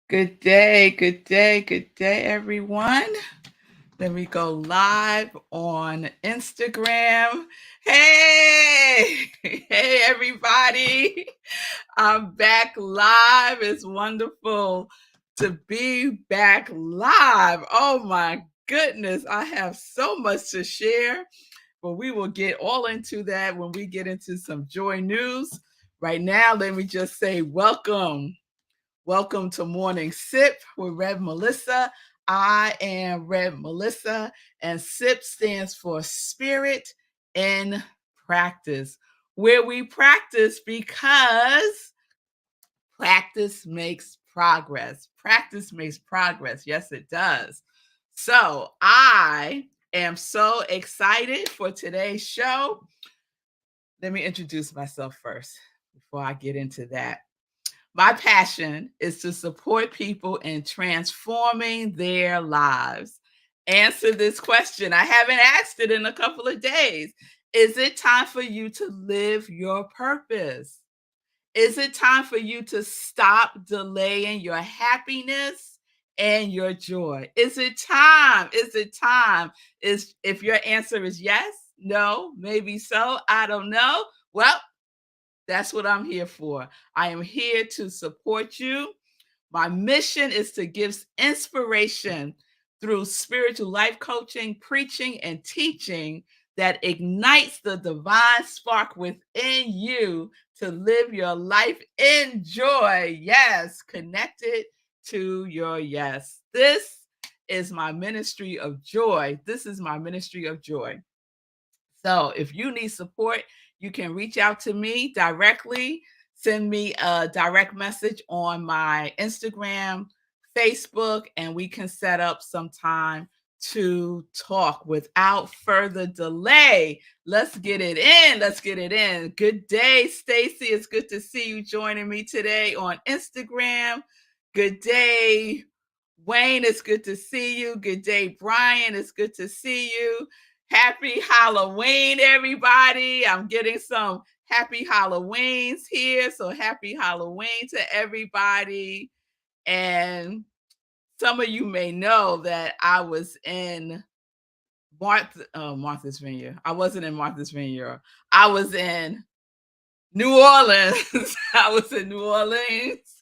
Good day, good day, good day, everyone. Let me go live on Instagram. Hey, hey, everybody. I'm back live. It's wonderful to be back live. Oh, my goodness. I have so much to share, but we will get all into that when we get into some joy news. Right now, let me just say welcome. Welcome to Morning Sip with Rev Melissa. I am Rev Melissa, and SIP stands for Spirit in Practice, where we practice because practice makes progress. Practice makes progress. Yes, it does. So I am so excited for today's show. Let me introduce myself first before I get into that. My passion is to support people in transforming their lives. Answer this question. I haven't asked it in a couple of days. Is it time for you to live your purpose? Is it time for you to stop delaying your happiness and your joy? Is it time? Is it time? Is if your answer is yes, no, maybe so, I don't know. Well, that's what I'm here for. I am here to support you. My mission is to give inspiration through spiritual life coaching, preaching, and teaching that ignites the divine spark within you to live your life in joy. Yes, connected to your yes. This is my ministry of joy. This is my ministry of joy. So if you need support, you can reach out to me directly. Send me a direct message on my Instagram, Facebook, and we can set up some time to talk without further delay. Let's get it in. Let's get it in. Good day, Stacy. It's good to see you joining me today on Instagram. Good day, Wayne. It's good to see you. Good day, Brian. It's good to see you. Happy Halloween, everybody. I'm getting some happy Halloweens here. So happy Halloween to everybody. And some of you may know that I was in Martha's Vineyard. I wasn't in Martha's Vineyard. I was in New Orleans. I was in New Orleans.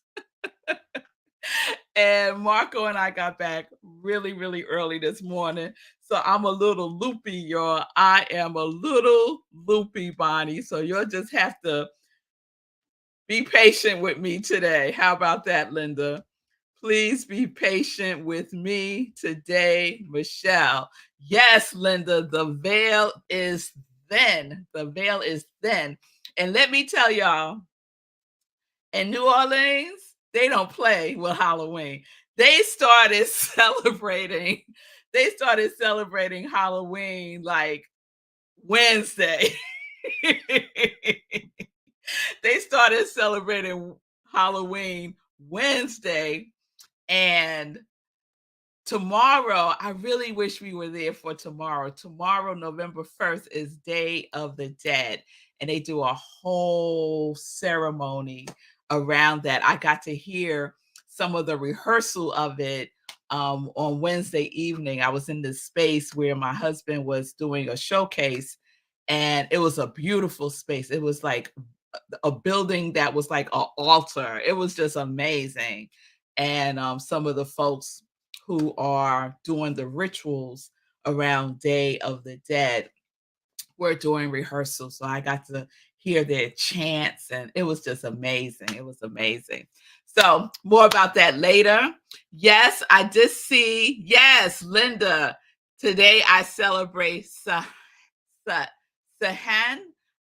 And Marco and I got back really, really early this morning. So I'm a little loopy, y'all. I am a little loopy, Bonnie. So you'll just have to be patient with me today. How about that, Linda? Please be patient with me today, Michelle. Yes, Linda, the veil is thin. The veil is thin. And let me tell y'all, in New Orleans, they don't play with Halloween. They started celebrating, they started celebrating Halloween like Wednesday. They started celebrating Halloween Wednesday. And tomorrow, I really wish we were there for tomorrow. Tomorrow, November 1st, is Day of the Dead. And they do a whole ceremony around that. I got to hear some of the rehearsal of it on Wednesday evening. I was in this space where my husband was doing a showcase, and it was a beautiful space. It was like a building that was like an altar. It was just amazing. And some of the folks who are doing the rituals around Day of the Dead were doing rehearsals. So I got to hear their chants, and it was just amazing. It was amazing. So more about that later. Yes, I did see. Yes, Linda. Today I celebrate Sahan.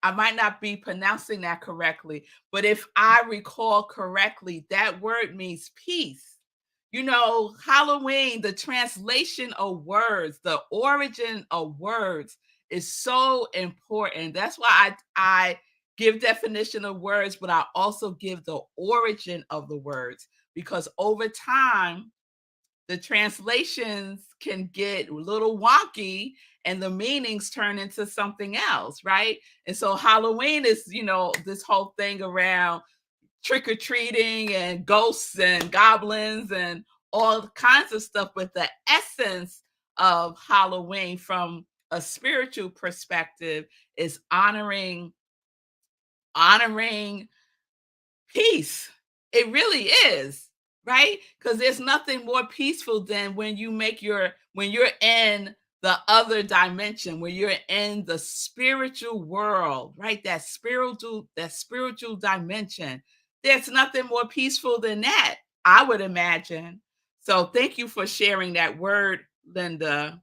I might not be pronouncing that correctly, but if I recall correctly, that word means peace. You know, Halloween, the translation of words, the origin of words is so important. That's why I give definition of words, but I also give the origin of the words, because over time the translations can get a little wonky and the meanings turn into something else, right? And so Halloween is, this whole thing around trick-or-treating and ghosts and goblins and all kinds of stuff, but the essence of Halloween from a spiritual perspective is honoring peace. It really is, right? Because there's nothing more peaceful than when you're in the other dimension, when you're in the spiritual world, right? That spiritual dimension. There's nothing more peaceful than that, I would imagine. So thank you for sharing that word, Linda.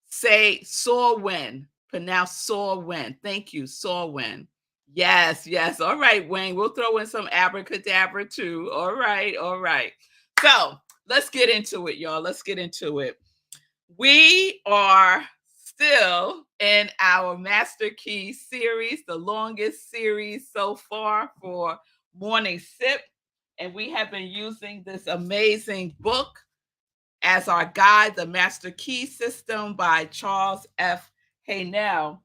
Say soar wind. Pronounce soar wind. Thank you, soar wind. Yes, yes. All right, Wayne. We'll throw in some abracadabra too. All right, all right. So let's get into it, y'all. Let's get into it. We are still in our Master Key series, the longest series so far for Morning Sip. And we have been using this amazing book as our guide, The Master Key System by Charles F. Haynell.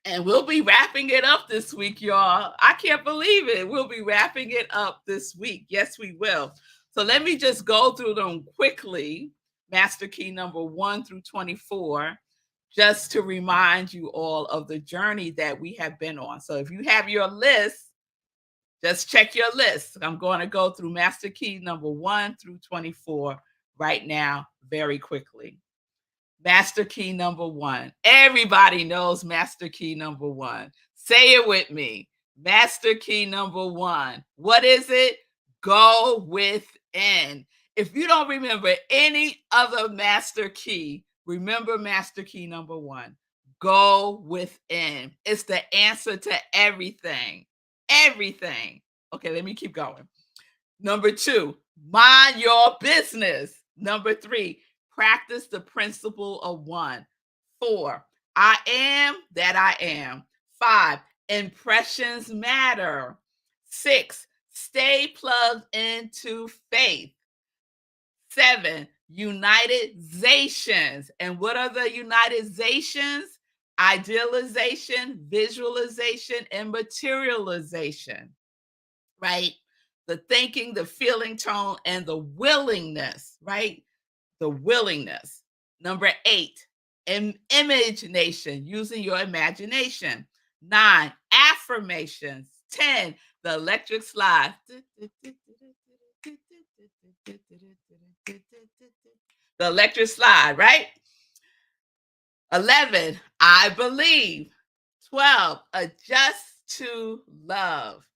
And we'll be wrapping it up this week, y'all. I can't believe it. We'll be wrapping it up this week. Yes, we will. So let me just go through them quickly. Master Key number 1 through 24, just to remind you all of the journey that we have been on. So if you have your list, just check your list. I'm going to go through Master Key number 1 through 24 right now, very quickly. Master Key number 1. Everybody knows Master Key number 1. Say it with me. Master Key number 1. What is it? Go within. If you don't remember any other Master Key, remember Master Key number 1. Go within. It's the answer to everything. Everything. Okay, let me keep going. Number 2, mind your business. Number 3, practice the principle of 1. 4, I am that I am. 5, impressions matter. 6, stay plugged into faith. 7, unitizations. And what are the unitizations? Idealization, visualization, and materialization, right? The thinking, the feeling tone, and the willingness, right? The willingness. Number 8, imagination, using your imagination. 9, affirmations. 10, the electric slide. The electric slide, right? 11, I believe. 12, adjust to love.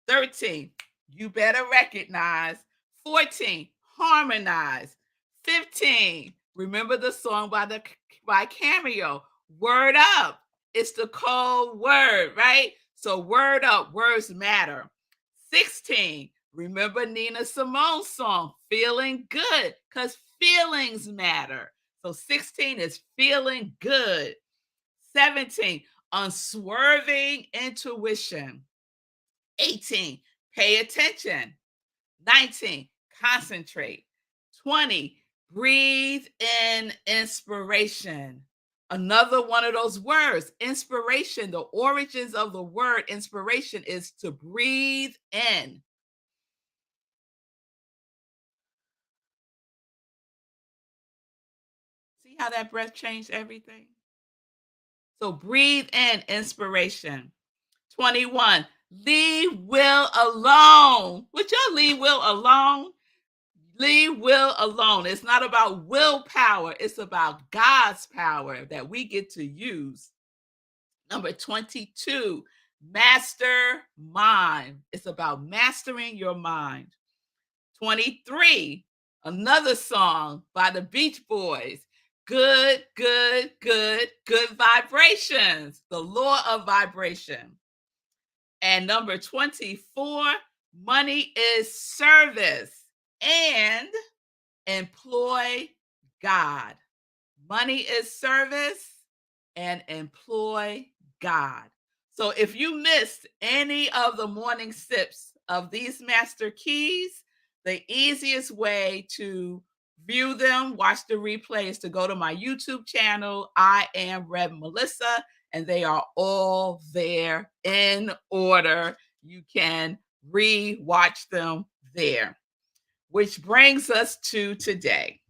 13, you better recognize. 14, harmonize. 15, remember the song by Cameo, word up. It's the code word, right? So word up, words matter. 16, remember Nina Simone's song, Feeling Good, because feelings matter. So 16 is feeling good. 17, unswerving intuition. 18, pay attention. 19, concentrate. 20, breathe in inspiration. Another one of those words, inspiration. The origins of the word inspiration is to breathe in. See how that breath changed everything? So breathe in inspiration. 21, leave will alone. Would y'all leave will alone? Leave will alone. It's not about willpower. It's about God's power that we get to use. Number 22, master mind. It's about mastering your mind. 23, another song by the Beach Boys. Good, good, good, good vibrations. The law of vibration. And number 24, money is service and employ God. Money is service and employ God. So if you missed any of the morning sips of these master keys, the easiest way to view them, watch the replay, is to go to my YouTube channel, I Am Rev Melissa, and they are all there in order. You can re-watch them there. Which brings us to today.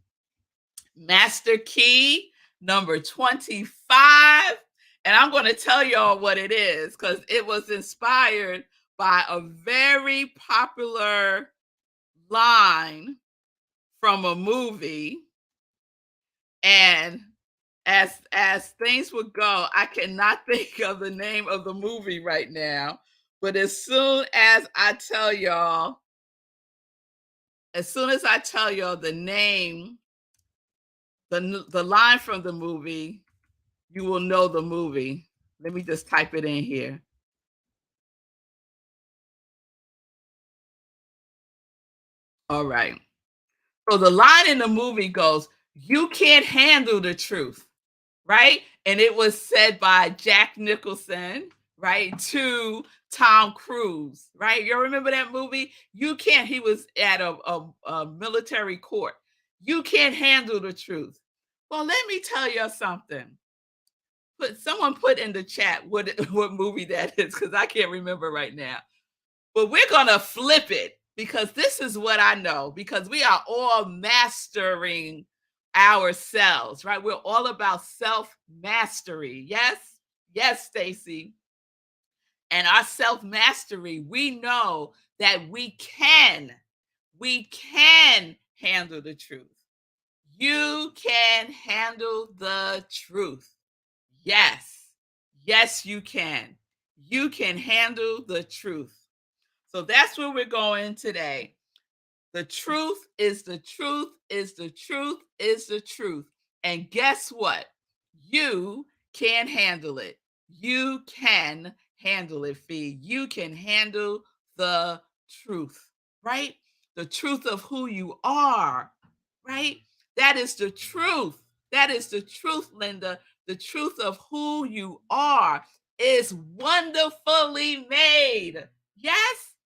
Master key number 25. And I'm going to tell y'all what it is because it was inspired by a very popular line from a movie. And as things would go, I cannot think of the name of the movie right now. But as soon as I tell y'all the name, the line from the movie, you will know the movie. Let me just type it in here. All right. So the line in the movie goes, "You can't handle the truth," right? And it was said by Jack Nicholson, right, to Tom Cruise, right? You remember that movie? You can't. He was at a military court. You can't handle the truth. Well, let me tell you something. Someone put in the chat what what movie that is because I can't remember right now. But we're gonna flip it because this is what I know because we are all mastering ourselves, right? We're all about self mastery. Yes, yes, Stacy. And our self mastery, we know that we can handle the truth. You can handle the truth. Yes. Yes, you can. You can handle the truth. So that's where we're going today. The truth is the truth is the truth is the truth. And guess what? You can handle it. You can handle it, Fee. You can handle the truth, right? The truth of who you are, right? That is the truth. That is the truth, Linda. The truth of who you are is wonderfully made. Yes,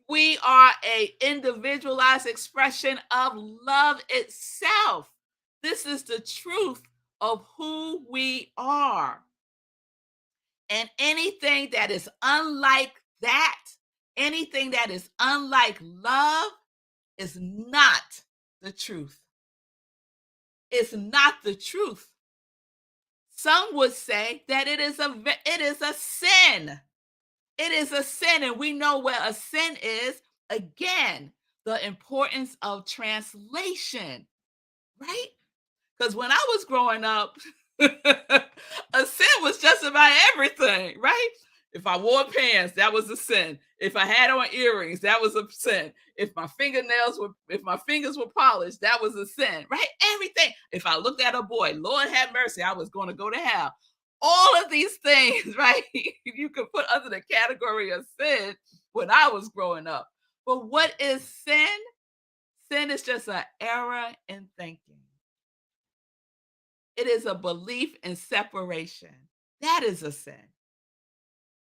we are a individualized expression of love itself. This is the truth of who we are. And anything that is unlike that, anything that is unlike love is not the truth. It's not the truth. Some would say that it is a sin. It is a sin, and we know what a sin is. Again, the importance of translation, right? Because when I was growing up, a sin was just about everything, right? If I wore pants, that was a sin. If I had on earrings, that was a sin. If my fingers were polished, that was a sin, right? Everything. If I looked at a boy, Lord have mercy, I was going to go to hell. All of these things, right? You could put under the category of sin when I was growing up. But what is sin? Sin is just an error in thinking. It is a belief in separation. That is a sin.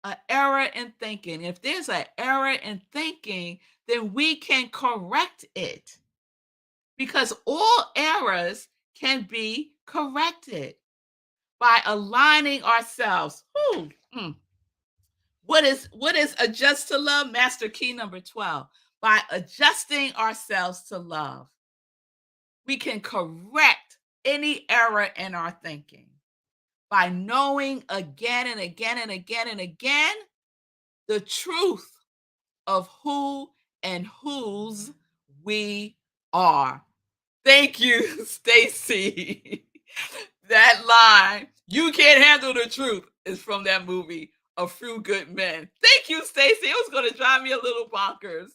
An error in thinking. If there's an error in thinking, then we can correct it because all errors can be corrected by aligning ourselves. Ooh, What is adjust to love? Master key number 12. By adjusting ourselves to love, we can correct any error in our thinking by knowing again and again and again and again the truth of who and whose we are. Thank you, Stacy. That line, "You can't handle the truth," is from that movie, A Few Good Men. Thank you, Stacy. It was going to drive me a little bonkers.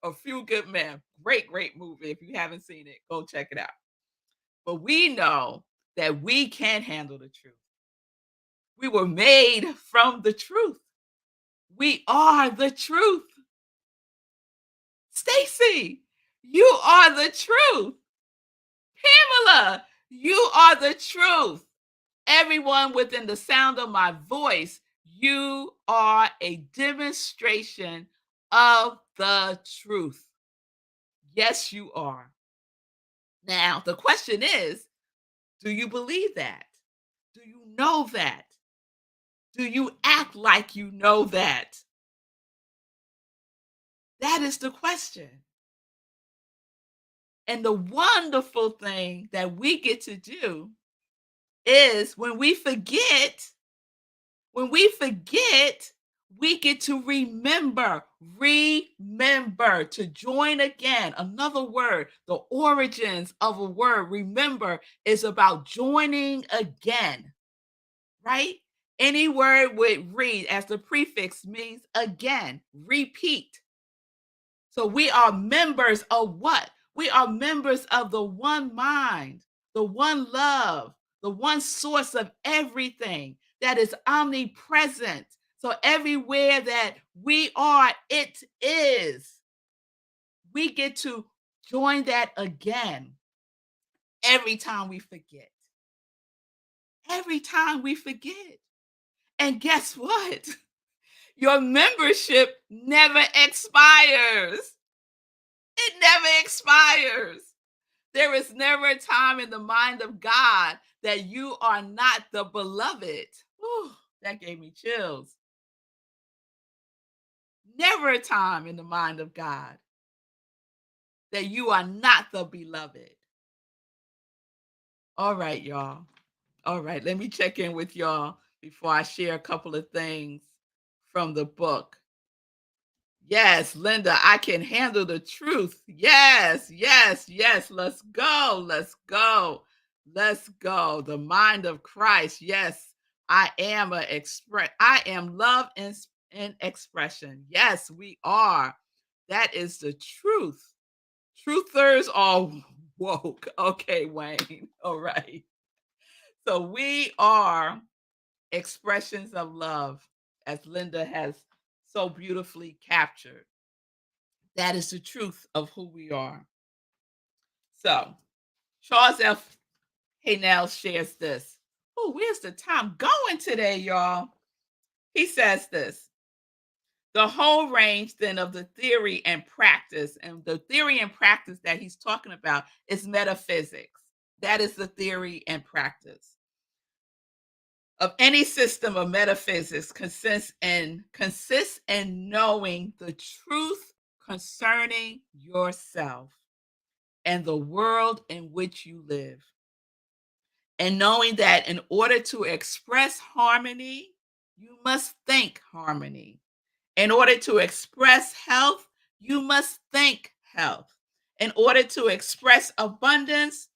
A Few Good Men. Great, great movie. If you haven't seen it, go check it out. But we know that we can handle the truth. We were made from the truth. We are the truth. Stacy, you are the truth. Pamela, you are the truth. Everyone within the sound of my voice, you are a demonstration of the truth. Yes, you are. Now, the question is, do you believe that? Do you know that? Do you act like you know that? That is the question. And the wonderful thing that we get to do is when we forget, we get to remember to join again. Another word, the origins of a word, remember, is about joining again, right? Any word with re as the prefix means again, repeat. So we are members of what? We are members of the one mind, the one love, the one source of everything that is omnipresent. So everywhere that we are, it is. We get to join that again every time we forget. Every time we forget. And guess what? Your membership never expires. It never expires. There is never a time in the mind of God that you are not the beloved. Whew, that gave me chills. Never a time in the mind of God that you are not the beloved. All right, y'all. All right, let me check in with y'all before I share a couple of things from the book. Yes, Linda, I can handle the truth. Yes, yes, yes. Let's go. Let's go. Let's go. The mind of Christ. Yes, I am love in expression. Yes, we are. That is the truth. Truthers are woke. Okay, Wayne. All right. So we are expressions of love, as Linda has so beautifully captured. That is the truth of who we are. So, Charles F. Haynell shares this. Oh, where's the time going today, y'all? He says this. The whole range then of the theory and practice, and the theory and practice that he's talking about is metaphysics. That is the theory and practice of any system of metaphysics consists in knowing the truth concerning yourself and the world in which you live. And knowing that in order to express harmony, you must think harmony. In order to express health, you must think health. In order to express abundance,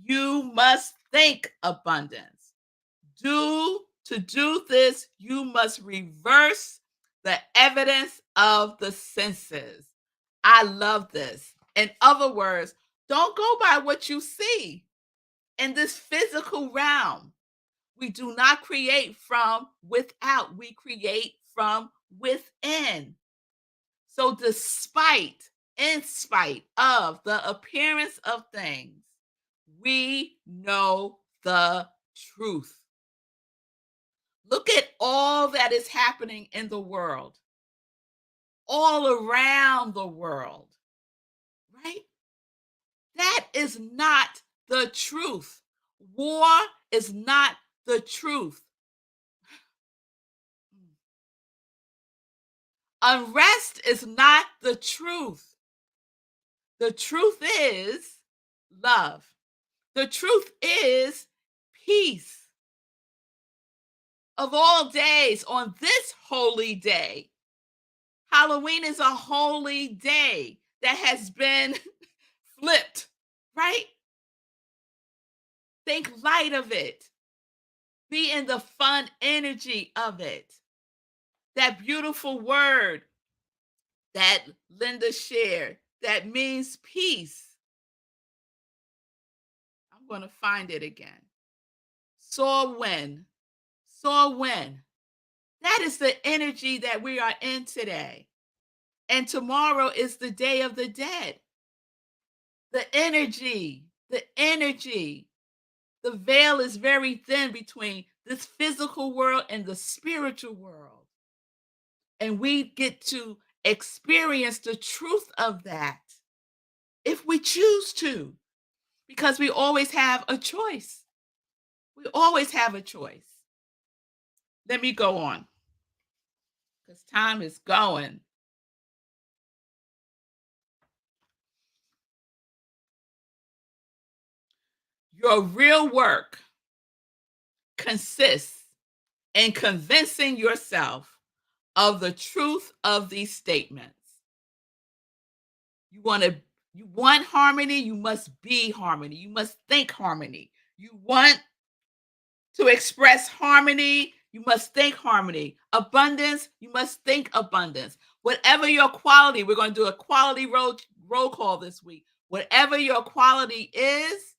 you must think abundance. To do this, you must reverse the evidence of the senses. I love this. In other words, don't go by what you see in this physical realm. We do not create from without, we create from within. So, in spite of the appearance of things, we know the truth. Look at all that is happening in the world, all around the world, right? That is not the truth. War is not the truth. Unrest is not the truth. The truth is love. The truth is peace. Of all days, on this holy day, Halloween is a holy day that has been flipped, right? Think light of it. Be in the fun energy of it. That beautiful word that Linda shared that means peace. I'm going to find it again. Soar when. Soar when. That is the energy that we are in today. And tomorrow is the Day of the Dead. The energy, the energy. The veil is very thin between this physical world and the spiritual world. And we get to experience the truth of that if we choose to, because we always have a choice. We always have a choice. Let me go on because time is going. Your real work consists in convincing yourself of the truth of these statements. You want to you want harmony, you must be harmony. You must think harmony. You want to express harmony, you must think harmony. Abundance, you must think abundance. Whatever your quality, we're going to do a quality roll call this week. Whatever your quality is,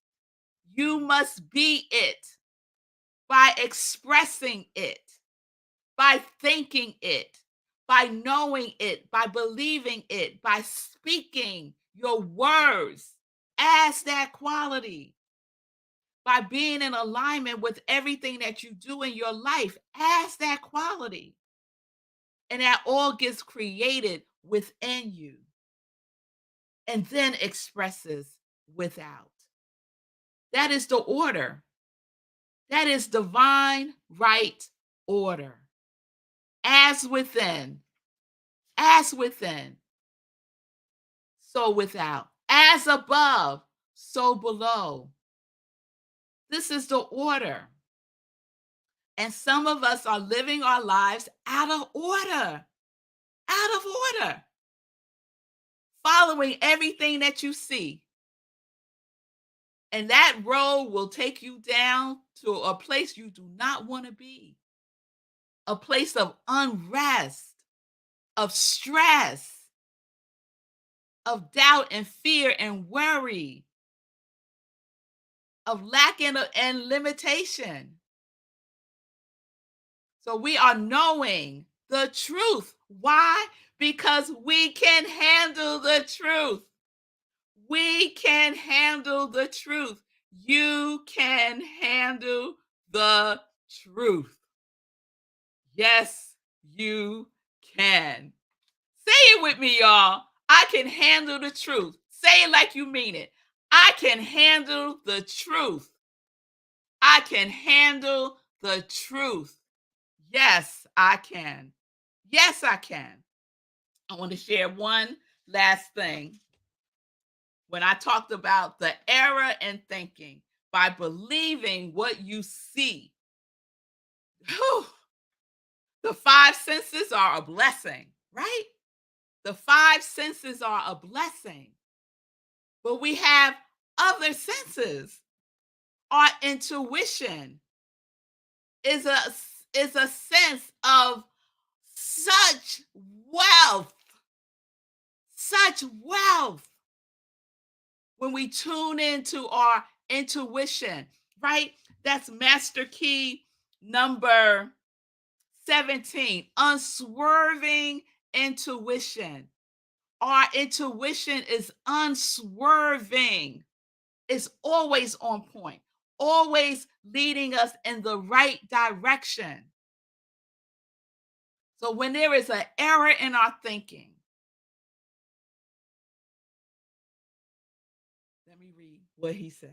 you must be it by expressing it, by thinking it, by knowing it, by believing it, by speaking your words as that quality, by being in alignment with everything that you do in your life as that quality. And that all gets created within you and then expresses without. That is the order. That is divine right order. As within, so without. As above, so below. This is the order. And some of us are living our lives out of order, following everything that you see. And that road will take you down to a place you do not want to be, a place of unrest, of stress, of doubt and fear and worry, of lack and limitation. So we are knowing the truth. Why? Because we can handle the truth. We can handle the truth. You can handle the truth. Yes, you can. Say it with me, y'all. I can handle the truth. Say it like you mean it. I can handle the truth. I can handle the truth. Yes, I can. Yes, I can. I want to share one last thing. When I talked about the error in thinking by believing what you see, whew, the five senses are a blessing, right? The five senses are a blessing. But we have other senses. Our intuition is a sense of such wealth, such wealth. When we tune into our intuition, right? That's master key number 17, unswerving intuition. Our intuition is unswerving. It's always on point, always leading us in the right direction. So when there is an error in our thinking, let me read what he says.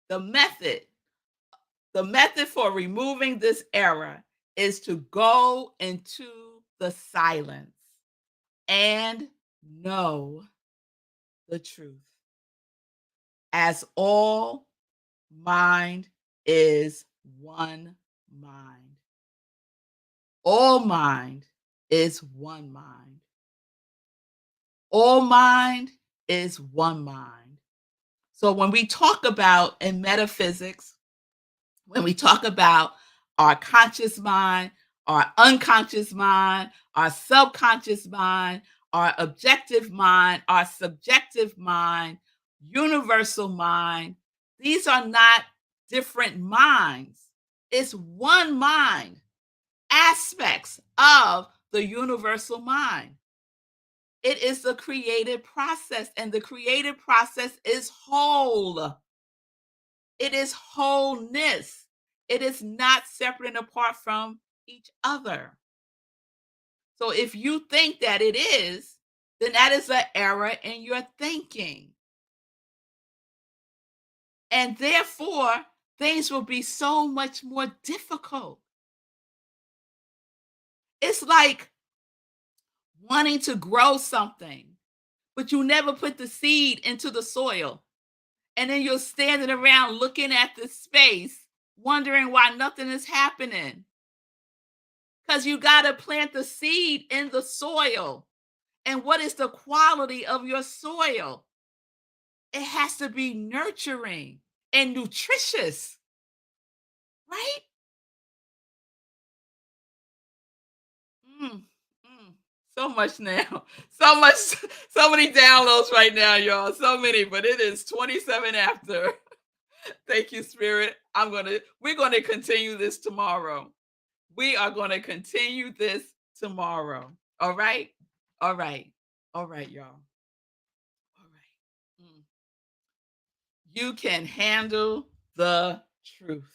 The method for removing this error is to go into the silence and know the truth. As all mind is one mind. All mind is one mind. All mind is one mind. So when we talk about in metaphysics, when we talk about our conscious mind, our unconscious mind, our subconscious mind, our objective mind, our subjective mind, universal mind, these are not different minds. It's one mind, aspects of the universal mind. It is the creative process, and the creative process is whole. It is wholeness. It is not separate and apart from each other. So if you think that it is, then that is an error in your thinking. And therefore, things will be so much more difficult. It's like wanting to grow something, but you never put the seed into the soil. And then you're standing around looking at the space, wondering why nothing is happening. Because you got to plant the seed in the soil. And what is the quality of your soil? It has to be nurturing and nutritious, right? Mm, mm. So much now. So much, so many downloads right now, y'all. So many, but it is 27 after. Thank you, Spirit. We're gonna continue this tomorrow. We are gonna continue this tomorrow. All right? All right. All right, y'all. All right. You can handle the truth.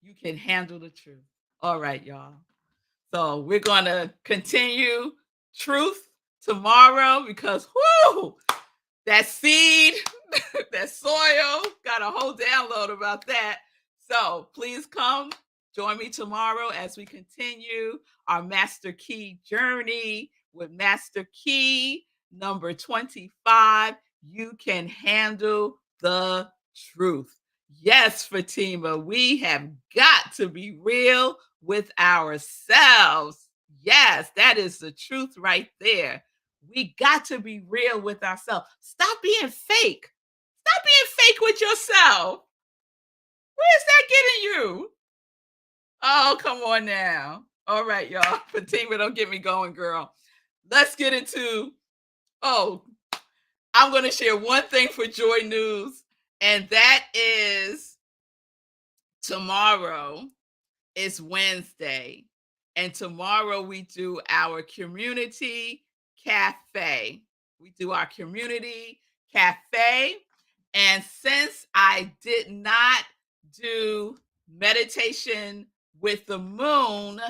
You can handle the truth. All right, y'all. So we're gonna continue truth tomorrow because whoo, that seed, that soil, got a whole download about that. So please come join me tomorrow as we continue our Master Key journey with Master Key number 25. You can handle the truth. Yes, Fatima, we have got to be real with ourselves. Yes, that is the truth right there. We got to be real with ourselves. Stop being fake. Stop being fake with yourself. Where's that getting you? Oh, come on now. All right, y'all. Fatima, don't get me going, girl. Let's get into, oh, I'm going to share one thing for Joy News, and that is tomorrow is Wednesday. And tomorrow we do our community cafe. We do our community cafe. And since I did not do meditation with the moon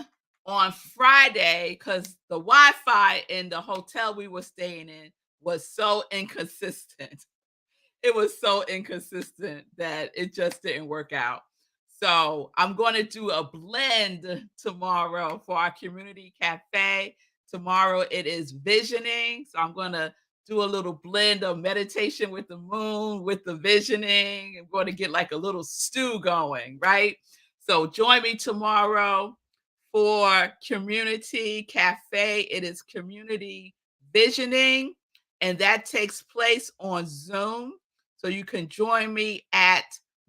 on Friday, because the Wi Fi in the hotel we were staying in was so inconsistent, it was so inconsistent that it just didn't work out. So I'm going to do a blend tomorrow for our community cafe. Tomorrow it is visioning. So I'm going to do a little blend of meditation with the moon, with the visioning. I'm going to get like a little stew going, right? So join me tomorrow for community cafe. It is community visioning, and that takes place on Zoom. So you can join me at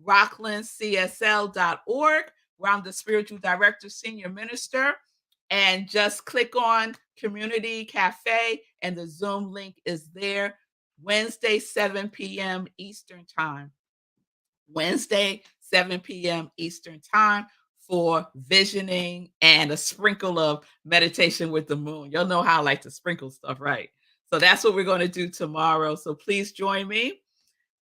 rocklandcsl.org, where I'm the spiritual director, senior minister, and just click on Community Cafe, and the Zoom link is there. Wednesday, 7 p.m. Eastern Time. Wednesday, 7 p.m. Eastern Time for visioning and a sprinkle of meditation with the moon. You'll know how I like to sprinkle stuff, right? So that's what we're going to do tomorrow. So please join me.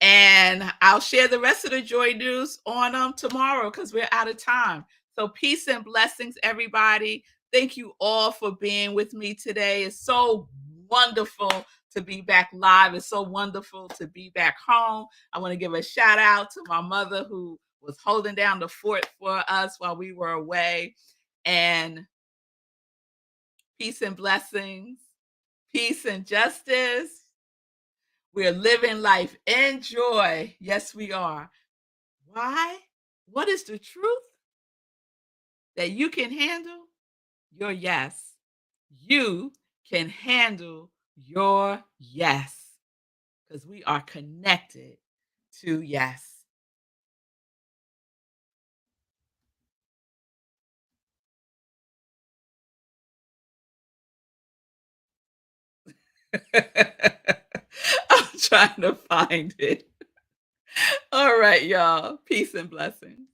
And I'll share the rest of the joy news on tomorrow because we're out of time. So peace and blessings, everybody. Thank you all for being with me today. It's so wonderful to be back live. It's so wonderful to be back home. I want to give a shout out to my mother who was holding down the fort for us while we were away. And peace and blessings, peace and justice. We're living life in joy. Yes, we are. Why? What is the truth? That you can handle your yes. You can handle your yes because we are connected to yes. I'm trying to find it. All right, y'all. Peace and blessings.